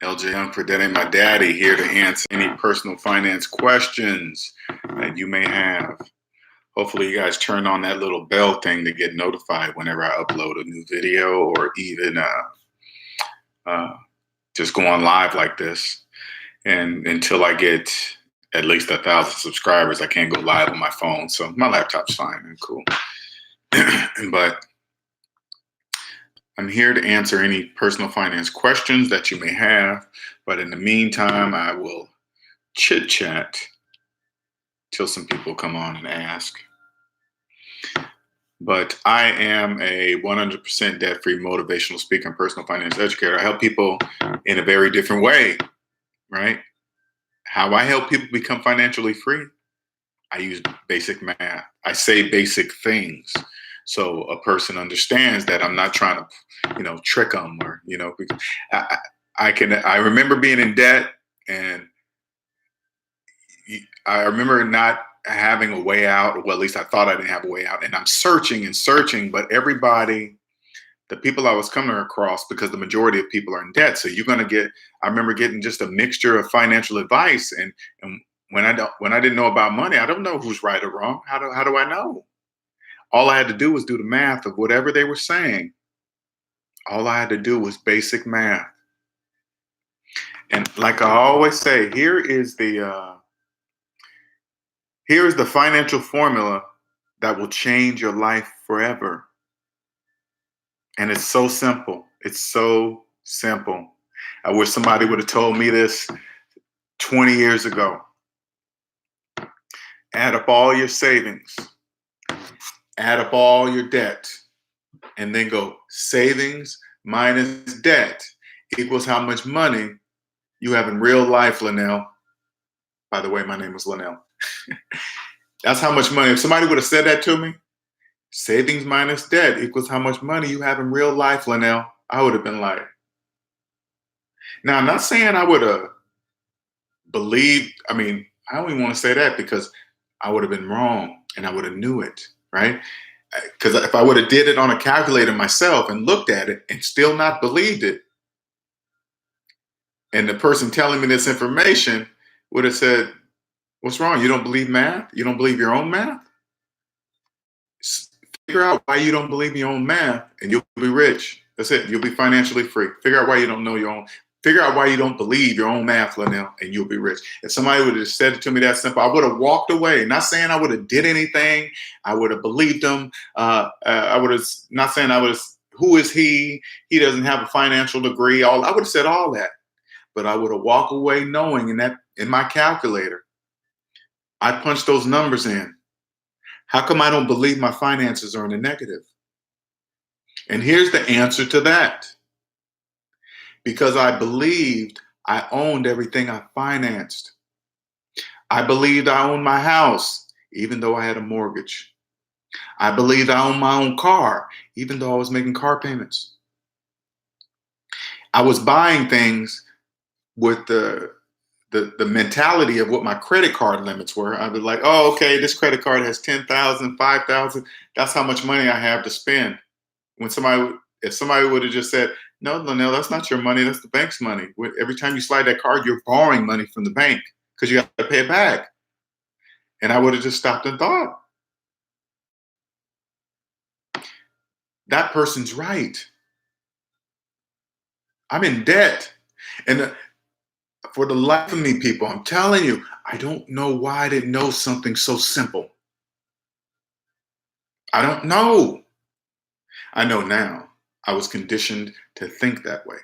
LJ Young for That Ain't My Daddy, here to answer any personal finance questions that you may have. Hopefully you guys turn on that little bell thing to get notified whenever I upload a new video, or even just go on live like this. And until I get at least 1,000 subscribers, I can't go live on my phone. So my laptop's fine and cool. But I'm here to answer any personal finance questions that you may have. But in the meantime, I will chit chat till some people come on and ask. But I am a 100% debt-free motivational speaker and personal finance educator. I help people in a very different way, right? How I help people become financially free, I use basic math. I say basic things, so a person understands that I'm not trying to, trick them, or, because I remember being in debt, and I remember not having a way out. Well, at least I thought I didn't have a way out, and I'm searching and searching, but everybody, the people I was coming across, because the majority of people are in debt. So I remember getting just a mixture of financial advice. And when I didn't know about money, I don't know who's right or wrong. How do I know? All I had to do was do the math of whatever they were saying. All I had to do was basic math. And like I always say, here is the financial formula that will change your life forever. And it's so simple. It's so simple. I wish somebody would have told me this 20 years ago. Add up all your savings, add up all your debt, and then go savings minus debt equals how much money you have in real life, Linnell. By the way, my name is Linnell. That's how much money. If somebody would have said that to me, savings minus debt equals how much money you have in real life, Linnell, I would have been like. Now, I'm not saying I would have believed. I don't even want to say that, because I would have been wrong and I would have knew it, right? Because if I would have did it on a calculator myself and looked at it and still not believed it, and the person telling me this information would have said, "What's wrong? You don't believe math? You don't believe your own math? Figure out why you don't believe your own math, and you'll be rich. That's it. You'll be financially free. Figure out why you don't know your own. Figure out why you don't believe your own math, Linnell, and you'll be rich." If somebody would have said it to me that simple, I would have walked away. Not saying I would have did anything. I would have believed them. I would have not saying I was. Who is he? He doesn't have a financial degree. I would have said all that, but I would have walked away knowing in my calculator, I punched those numbers in. How come I don't believe my finances are in the negative? And here's the answer to that. Because I believed I owned everything I financed. I believed I owned my house, even though I had a mortgage. I believed I owned my own car, even though I was making car payments. I was buying things with the mentality of what my credit card limits were. I'd be like, oh, okay, this credit card has 10,000, 5,000. That's how much money I have to spend. If somebody would have just said, "No, Linnell, that's not your money. That's the bank's money. Every time you slide that card, you're borrowing money from the bank because you have to pay it back." And I would have just stopped and thought, that person's right. I'm in debt. And for the life of me, people, I'm telling you, I don't know why I didn't know something so simple. I don't know. I know now. I was conditioned to think that way.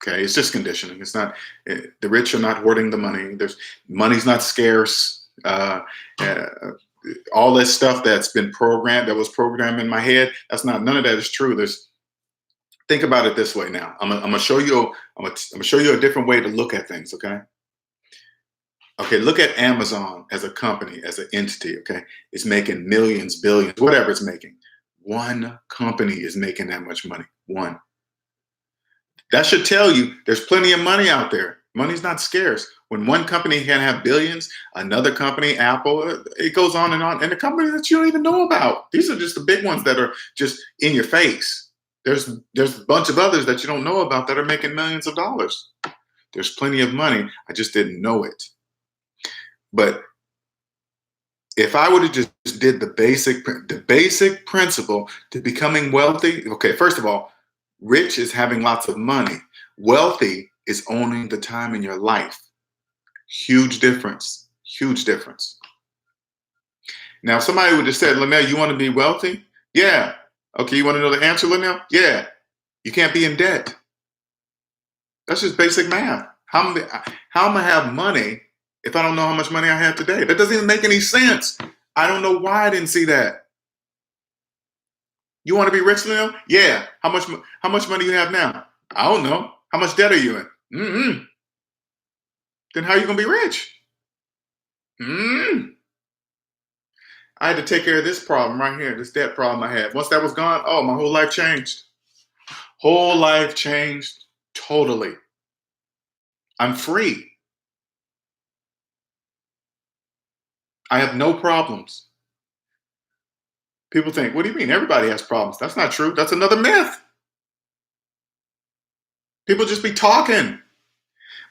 Okay, it's just conditioning. It's not, the rich are not hoarding the money. Money's not scarce. All this stuff that was programmed in my head, none of that is true. Think about it this way now. I'm gonna show you a different way to look at things, okay? Okay, look at Amazon as a company, as an entity, okay? It's making millions, billions, whatever it's making. One company is making that much money. One. That should tell you there's plenty of money out there. Money's not scarce. When one company can have billions, another company, Apple, it goes on, and the companies that you don't even know about. These are just the big ones that are just in your face. There's a bunch of others that you don't know about that are making millions of dollars. There's plenty of money. I just didn't know it. But if I would have just did the basic principle to becoming wealthy, okay, first of all, rich is having lots of money. Wealthy is owning the time in your life. Huge difference. Huge difference. Now, if somebody would have said, Linnell, you want to be wealthy? Yeah. Okay, you want to know the answer, Linnell? Yeah. You can't be in debt. That's just basic math. How am I gonna have money if I don't know how much money I have today? That doesn't even make any sense. I don't know why I didn't see that. You want to be rich, Linnell? Yeah. How much money you have now? I don't know. How much debt are you in? Then how are you gonna be rich? I had to take care of this problem right here, this debt problem I had. Once that was gone, oh, my whole life changed. Whole life changed totally. I'm free. I have no problems. People think, what do you mean? Everybody has problems. That's not true. That's another myth. People just be talking.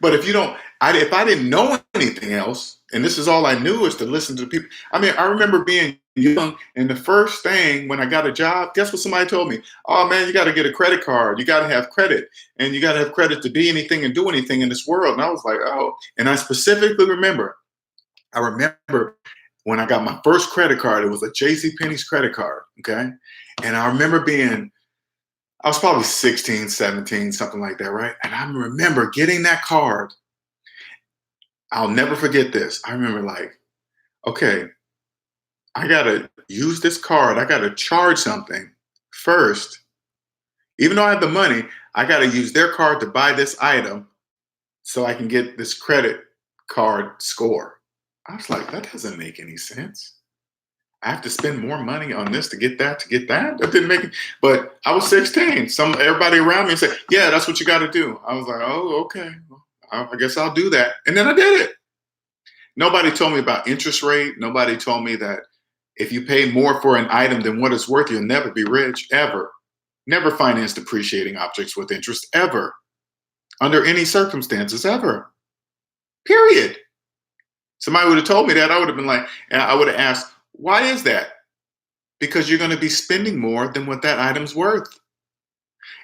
But if I didn't know anything else, and this is all I knew is to listen to people. I mean, I remember being young, and the first thing when I got a job, guess what somebody told me? Oh man, you got to get a credit card. You got to have credit, and you got to have credit to be anything and do anything in this world. And I was like, oh. And I specifically remember, when I got my first credit card, it was a JCPenney's credit card, okay? And I remember I was probably 16, 17, something like that, right? And I remember getting that card. I'll never forget this. I remember like, okay, I got to use this card. I got to charge something first. Even though I have the money, I got to use their card to buy this item so I can get this credit card score. I was like, that doesn't make any sense. I have to spend more money on this to get that, That didn't make it. But I was 16. Everybody around me said, yeah, that's what you got to do. I was like, oh, okay. Well, I guess I'll do that. And then I did it. Nobody told me about interest rate. Nobody told me that if you pay more for an item than what it's worth, you'll never be rich, ever. Never finance depreciating objects with interest, ever. Under any circumstances, ever. Period. Somebody would have told me that, I would have been like, and I would have asked, why is that? Because you're going to be spending more than what that item's worth.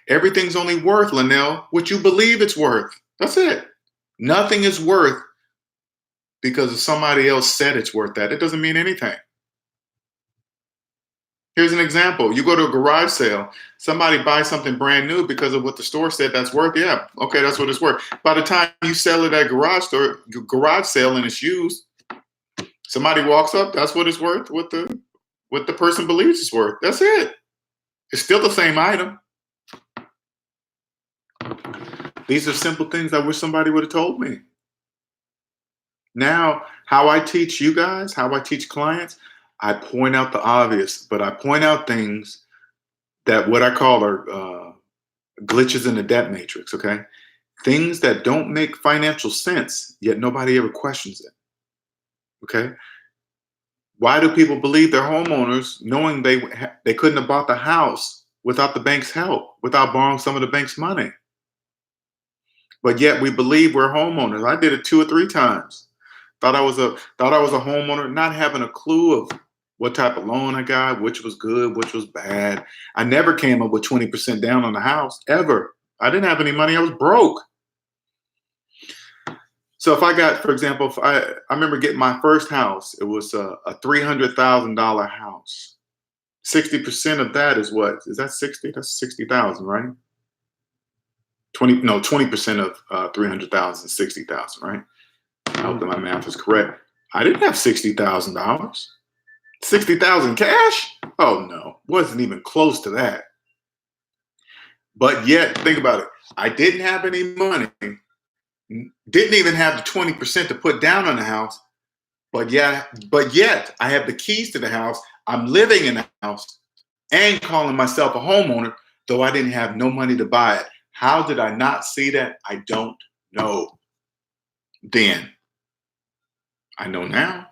Everything's only worth, Linnell, what you believe it's worth. That's it. Nothing is worth because somebody else said it's worth that. It doesn't mean anything. Here's an example. You go to a garage sale, somebody buys something brand new because of what the store said that's worth. Yeah, okay, that's what it's worth. By the time you sell it at garage sale and it's used, somebody walks up, that's what it's worth, what the person believes it's worth. That's it. It's still the same item. These are simple things I wish somebody would have told me. Now, how I teach you guys, how I teach clients, I point out the obvious, but I point out things that what I call are glitches in the debt matrix, okay? Things that don't make financial sense, yet nobody ever questions it, okay? Why do people believe they're homeowners knowing they couldn't have bought the house without the bank's help, without borrowing some of the bank's money? But yet we believe we're homeowners. I did it 2 or 3 times. Thought I was a homeowner, not having a clue of what type of loan I got, which was good, which was bad. I never came up with 20% down on the house, ever. I didn't have any money. I was broke. So if I got, for example, I remember getting my first house. It was a $300,000 house. 60% of that is what? Is that 60? That's 60,000, right? 20% of 300,000 is 60,000, right? I hope that my math is correct. I didn't have $60,000. 60,000 cash? Oh no, wasn't even close to that. But yet, think about it. I didn't have any money, didn't even have the 20% to put down on the house. But yet I have the keys to the house. I'm living in the house and calling myself a homeowner, though I didn't have no money to buy it. How did I not see that? I don't know. Then I know now.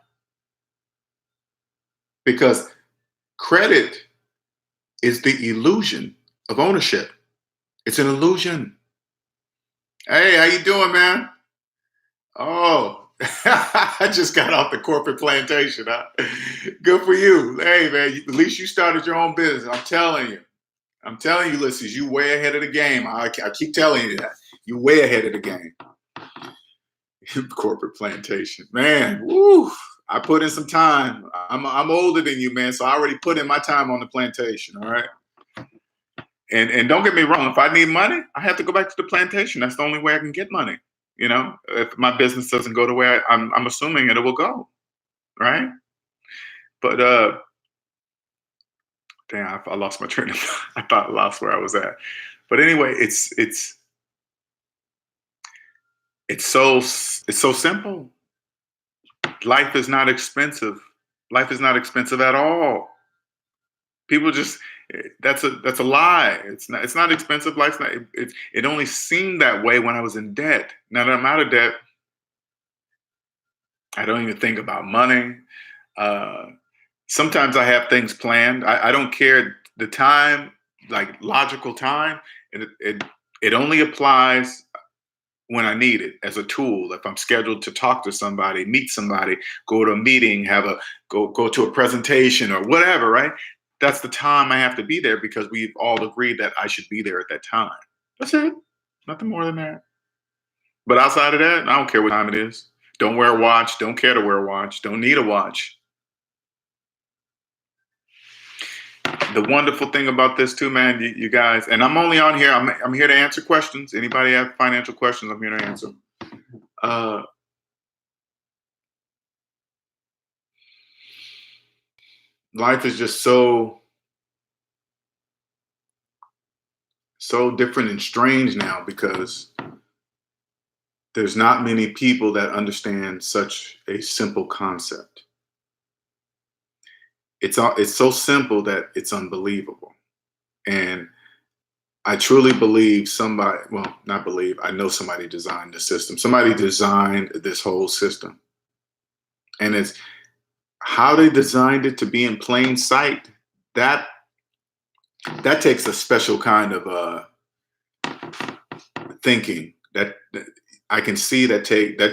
Because credit is the illusion of ownership. It's an illusion. Hey, how you doing, man? Oh, I just got off the corporate plantation. Huh? Good for you. Hey, man, at least you started your own business. I'm telling you. I'm telling you, Ulysses, you way ahead of the game. I keep telling you that. You way ahead of the game. Corporate plantation. Man, woo. I put in some time. I'm older than you, man, so I already put in my time on the plantation, all right? And don't get me wrong, if I need money, I have to go back to the plantation. That's the only way I can get money. If my business doesn't go the way I'm assuming it will go, right? But damn, I lost my train of thought. I thought I lost where I was at. But anyway, it's so simple. Life is not expensive. Life is not expensive at all. People just that's a lie. It's not expensive. Life's not. It only seemed that way when I was in debt. Now that I'm out of debt, I don't even think about money. Uh, Sometimes I have things planned. I don't care the time, like logical time. It only applies when I need it as a tool. If I'm scheduled to talk to somebody, meet somebody, go to a meeting, have a go to a presentation or whatever, right? That's the time I have to be there because we've all agreed that I should be there at that time. That's it. Nothing more than that. But outside of that, I don't care what time it is. Don't wear a watch. Don't care to wear a watch. Don't need a watch. The wonderful thing about this too, man, you guys, and I'm only on here. I'm here to answer questions. Anybody have financial questions? I'm here to answer. Uh, Life is just so different and strange now because there's not many people that understand such a simple concept. It's so simple that it's unbelievable. And I truly believe somebody, well, not believe, I know somebody designed the system. Somebody designed this whole system. And it's how they designed it to be in plain sight. That that takes a special kind of thinking that I can see that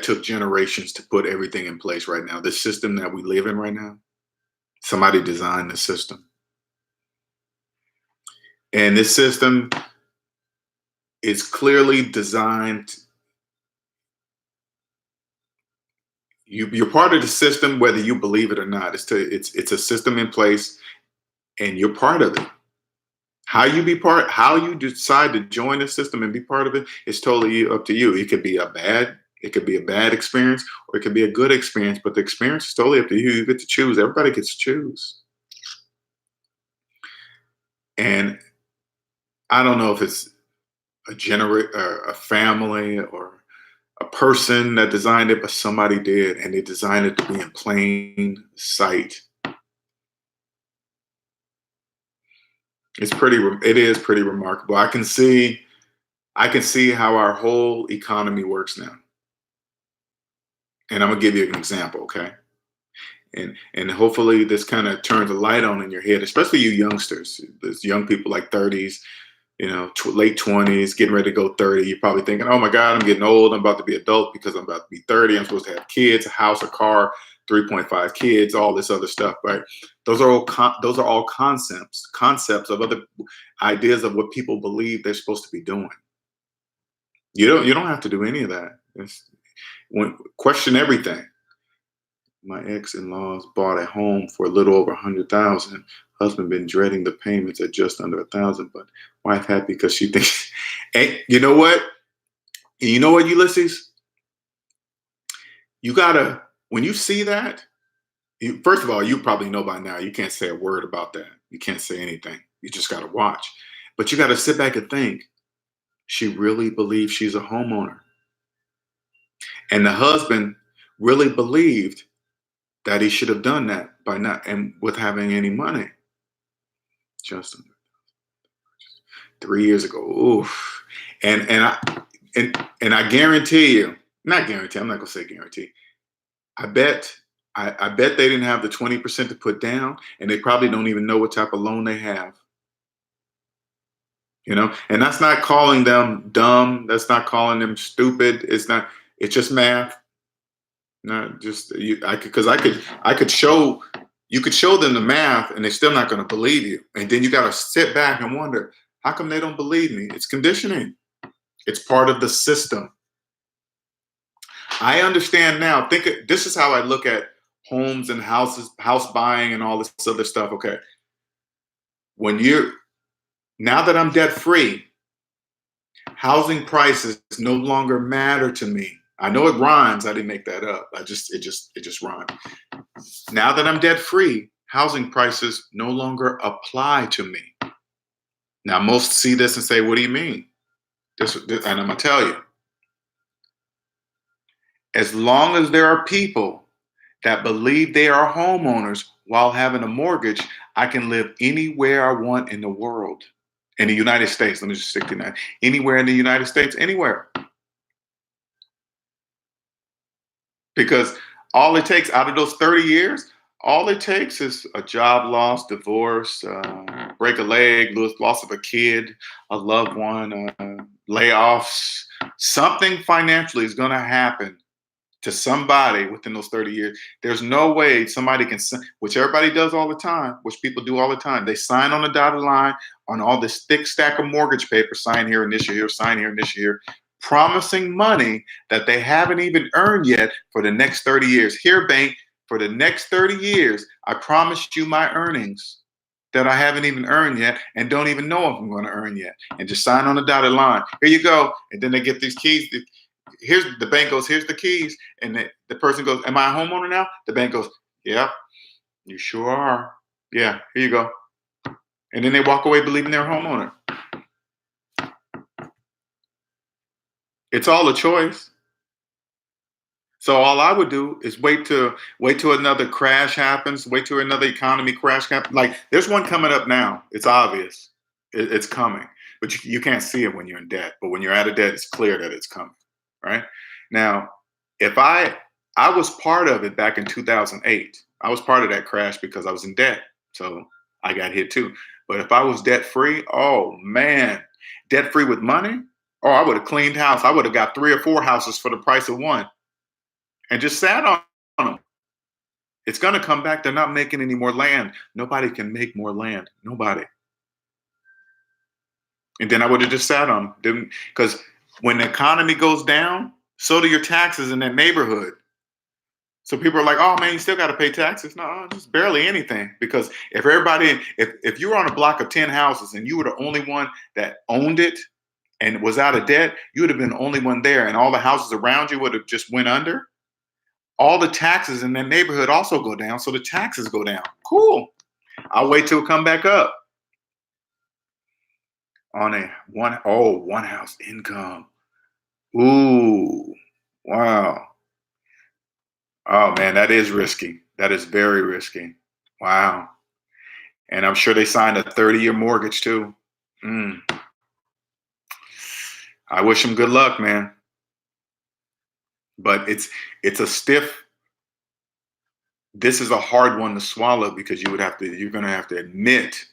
took generations to put everything in place right now. The system that we live in right now, somebody designed the system. And this system is clearly designed. You're part of the system, whether you believe it or not. It's a system in place, and you're part of it. How you decide to join the system and be part of it is totally up to you. It could be a bad experience, or it could be a good experience. But the experience is totally up to you. You get to choose. Everybody gets to choose. And I don't know if it's a family, or a person that designed it, but somebody did, and they designed it to be in plain sight. It is pretty remarkable. I can see how our whole economy works now. And I'm gonna give you an example, okay? And hopefully this kind of turns a light on in your head, especially you youngsters. There's young people like 30s, late 20s, getting ready to go 30. You're probably thinking, oh my God, I'm getting old. I'm about to be adult because I'm about to be 30. I'm supposed to have kids, a house, a car, 3.5 kids, all this other stuff, right? Those are all concepts of other ideas of what people believe they're supposed to be doing. You don't have to do any of that. Question everything. My ex-in-laws bought a home for a little over 100,000. Husband been dreading the payments at just under 1,000, but wife happy because she thinks. And you know what? You know what, Ulysses? You gotta when you see that. First of all, you probably know by now. You can't say a word about that. You can't say anything. You just gotta watch. But you gotta sit back and think. She really believes she's a homeowner, and the husband really believed that he should have done that by not and with having any money. Just 3 years ago. Oof. And I guarantee you, not guarantee, I'm not gonna say guarantee. I bet I bet they didn't have the 20% to put down, and they probably don't even know what type of loan they have. You know, and that's not calling them dumb. That's not calling them stupid. It's not. It's just math. Not just you. I could because I could show you could show them the math, and they're still not going to believe you. And then you got to sit back and wonder, how come they don't believe me? It's conditioning. It's part of the system. I understand now. This is how I look at homes and houses, house buying, and all this other stuff. Okay, when you're now that I'm debt free, housing prices no longer matter to me. I know it rhymes. I didn't make that up. It just rhymed. Now that I'm debt free, housing prices no longer apply to me. Now most see this and say, "What do you mean?" And I'm gonna tell you. As long as there are people that believe they are homeowners while having a mortgage, I can live anywhere I want in the world. In the United States, let me just stick to that. Anywhere in the United States, anywhere. Because all it takes out of those 30 years, all it takes is a job loss, divorce, break a leg, loss of a kid, a loved one, layoffs. Something financially is going to happen to somebody within those 30 years. There's no way somebody can, which everybody does all the time, which people do all the time. They sign on the dotted line on all this thick stack of mortgage paper, sign here, initial here, sign here, initial here, promising money that they haven't even earned yet for the next 30 years. Here, bank, for the next 30 years, I promised you my earnings that I haven't even earned yet and don't even know if I'm going to earn yet. And just sign on the dotted line. Here you go. And then they get these keys. Here's the bank goes, here's the keys. And the person goes, am I a homeowner now? The bank goes, yeah, you sure are. Yeah, here you go. And then they walk away believing they're a homeowner. It's all a choice. So all I would do is wait till another crash happens, wait till another economy crash happens. Like there's one coming up now. It's obvious. It's coming. But you can't see it when you're in debt. But when you're out of debt, it's clear that it's coming. Right? Now, if I was part of it back in 2008. I was part of that crash because I was in debt. So I got hit too. But if I was debt free, oh man, debt free with money, oh, I would have cleaned house. I would have got 3 or 4 houses for the price of one and just sat on them. It's going to come back. They're not making any more land. Nobody can make more land. Nobody. And then I would have just sat on them. Because when the economy goes down, so do your taxes in that neighborhood. So people are like, oh man, you still got to pay taxes. No, just barely anything. Because if you were on a block of 10 houses and you were the only one that owned it and was out of debt, you would have been the only one there. And all the houses around you would have just went under. All the taxes in that neighborhood also go down. So the taxes go down. Cool. I'll wait till it come back up. On one house income. Ooh, wow. Oh man, that is risky. That is very risky. Wow. And I'm sure they signed a 30-year mortgage too. Mm. I wish them good luck, man. But it's a stiff. This is a hard one to swallow because you're gonna have to admit.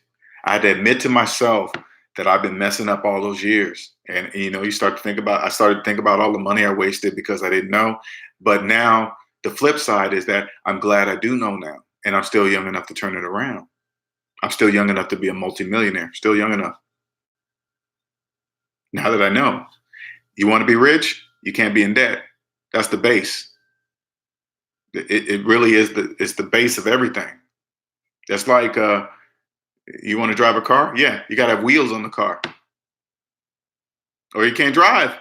I had to admit to myself that I've been messing up all those years. And you start to think about, I started to think about all the money I wasted because I didn't know. But now the flip side is that I'm glad I do know now. And I'm still young enough to turn it around. I'm still young enough to be a multimillionaire. Still young enough. Now that I know, you want to be rich, you can't be in debt. That's the base. It really is it's the base of everything. That's like you want to drive a car? Yeah, you got to have wheels on the car. Or you can't drive.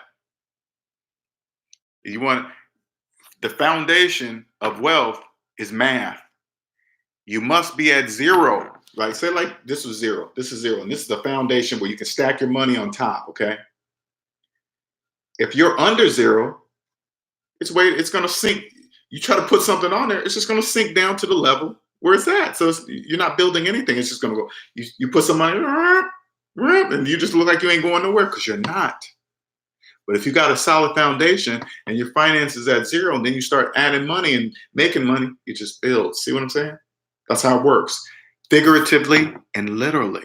The foundation of wealth is math. You must be at zero. Like say like this was zero. This is zero. And this is the foundation where you can stack your money on top, okay? If you're under zero, it's going to sink. You try to put something on there, it's just going to sink down to the level where it's at. So you're not building anything. It's just going to go. You put some money, and you just look like you ain't going nowhere because you're not. But if you got a solid foundation and your finances at zero, and then you start adding money and making money, it just builds. See what I'm saying? That's how it works. Figuratively and literally.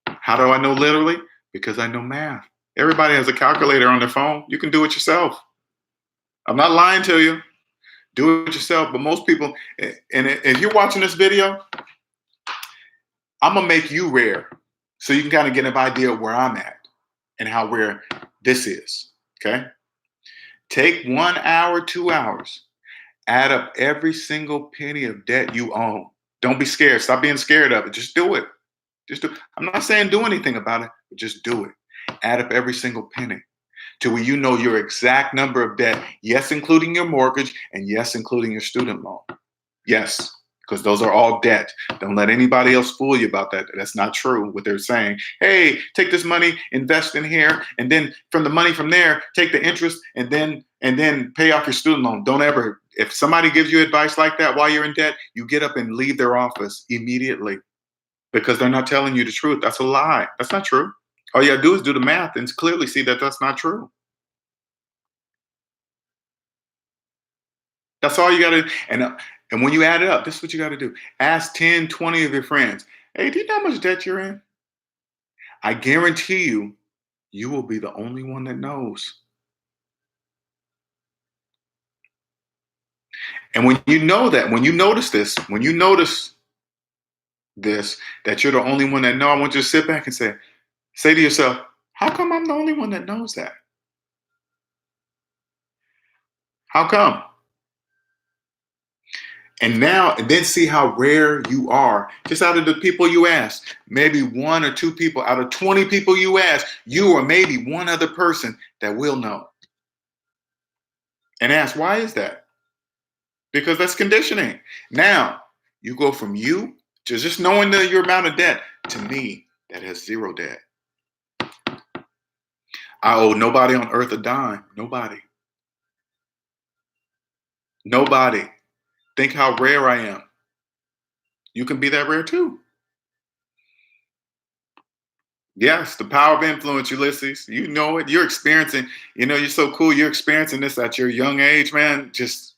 How do I know literally? Because I know math. Everybody has a calculator on their phone. You can do it yourself. I'm not lying to you. Do it yourself. But most people, and if you're watching this video, I'm gonna make you rare, so you can kind of get an idea of where I'm at and how rare this is. Okay. Take 1 hour, 2 hours, add up every single penny of debt you own. Don't be scared. Stop being scared of it. Just do it. Just do. I'm not saying do anything about it, but just do it. Add up every single penny to where you know your exact number of debt. Yes, including your mortgage, and yes, including your student loan. Yes, because those are all debt. Don't let anybody else fool you about that. That's not true. What they're saying, hey, take this money, invest in here, and then from the money from there, take the interest and then pay off your student loan. Don't ever, if somebody gives you advice like that while you're in debt, you get up and leave their office immediately because they're not telling you the truth. That's a lie. That's not true. All you gotta do is do the math and clearly see that that's not true. That's all you gotta, and when you add it up, this is what you gotta do. Ask 10, 20 of your friends, hey, do you know how much debt you're in? I guarantee you, you will be the only one that knows. And when you know that, when you notice this, that you're the only one that know, I want you to sit back and say to yourself, how come I'm the only one that knows that? How come? And then see how rare you are. Just out of the people you ask, maybe 1 or 2 people out of 20 people you ask, you or maybe one other person that will know. And ask, why is that? Because that's conditioning. Now, you go from you to just knowing your amount of debt to me that has 0 debt. I owe nobody on earth a dime. Nobody. Nobody. Think how rare I am. You can be that rare too. Yes, the power of influence, Ulysses. You know it. You're experiencing, you're so cool. You're experiencing this at your young age, man. Just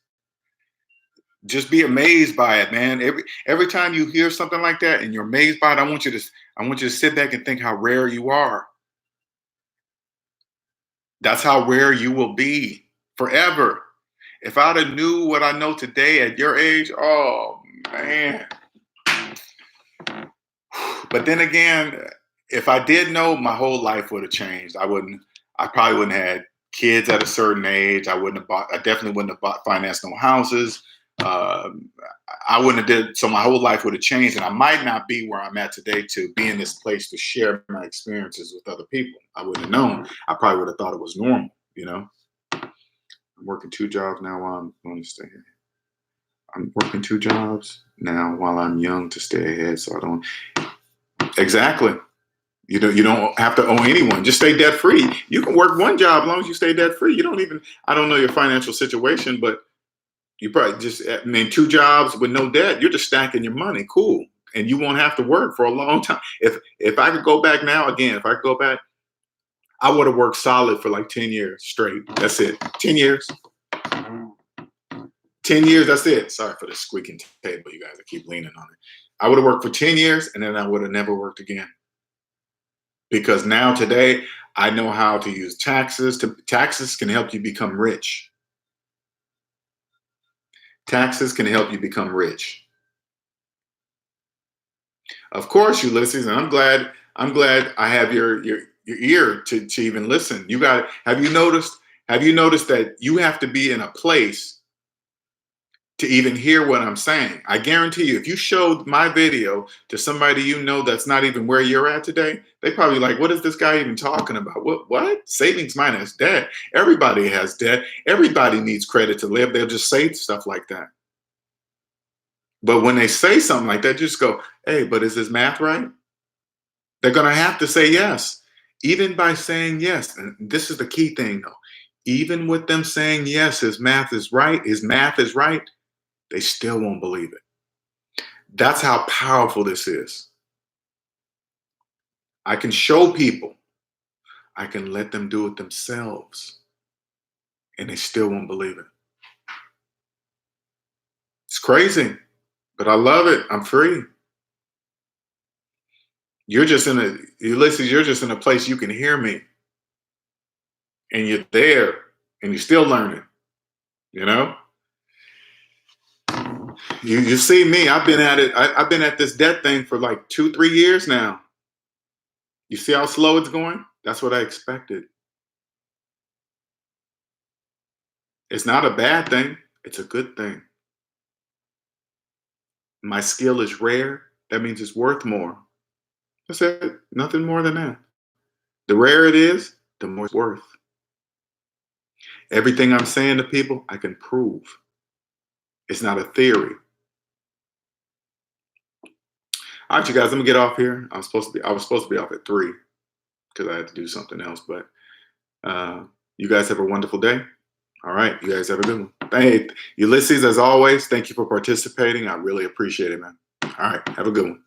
be amazed by it, man. Every time you hear something like that and you're amazed by it, I want you to sit back and think how rare you are. That's how rare you will be forever. If I'd have knew what I know today at your age, oh man. But then again, if I did know, my whole life would have changed. I probably wouldn't have had kids at a certain age. I definitely wouldn't have financed no houses. Um, I wouldn't have did, so my whole life would have changed, and I might not be where I'm at today to be in this place to share my experiences with other people. I wouldn't have known. I probably would have thought it was normal. I'm working 2 jobs now while I'm going to stay here. I'm working 2 jobs now while I'm young to stay ahead, so I don't. Exactly. You don't have to owe anyone. Just stay debt free. You can work 1 job as long as you stay debt free. You don't even. I don't know your financial situation, but you probably just. I mean, 2 jobs with no debt. You're just stacking your money. Cool, and you won't have to work for a long time. If I could go back now again, if I could go back, I would have worked solid for like 10 years straight. That's it. 10 years. 10 years. That's it. Sorry for the squeaking table, you guys. I keep leaning on it. I would have worked for 10 years, and then I would have never worked again. Because now today I know how to use taxes. Taxes can help you become rich. Taxes can help you become rich. Of course, Ulysses, and I'm glad I have your ear to even listen. Have you noticed that you have to be in a place to even hear what I'm saying? I guarantee you, if you showed my video to somebody that's not even where you're at today, they probably like, what is this guy even talking about? What? Savings minus debt. Everybody has debt. Everybody needs credit to live. They'll just say stuff like that. But when they say something like that, just go, hey, but is this math right? They're going to have to say yes. Even by saying yes, and this is the key thing though, even with them saying yes, his math is right, they still won't believe it. That's how powerful this is. I can show people, I can let them do it themselves, and they still won't believe it. It's crazy, but I love it. I'm free. You're just in a Ulysses, you're just in a place you can hear me. And you're there and you're still learning, you know? You see me, I've been at it, I've been at this debt thing for like 2, 3 years now. You see how slow it's going? That's what I expected. It's not a bad thing, it's a good thing. My skill is rare, that means it's worth more. That's it, nothing more than that. The rarer it is, the more it's worth. Everything I'm saying to people, I can prove. It's not a theory. All right, you guys, let me get off here. I was supposed to be off at 3 because I had to do something else. But you guys have a wonderful day. All right, you guys have a good one. Hey, Ulysses, as always, thank you for participating. I really appreciate it, man. All right, have a good one.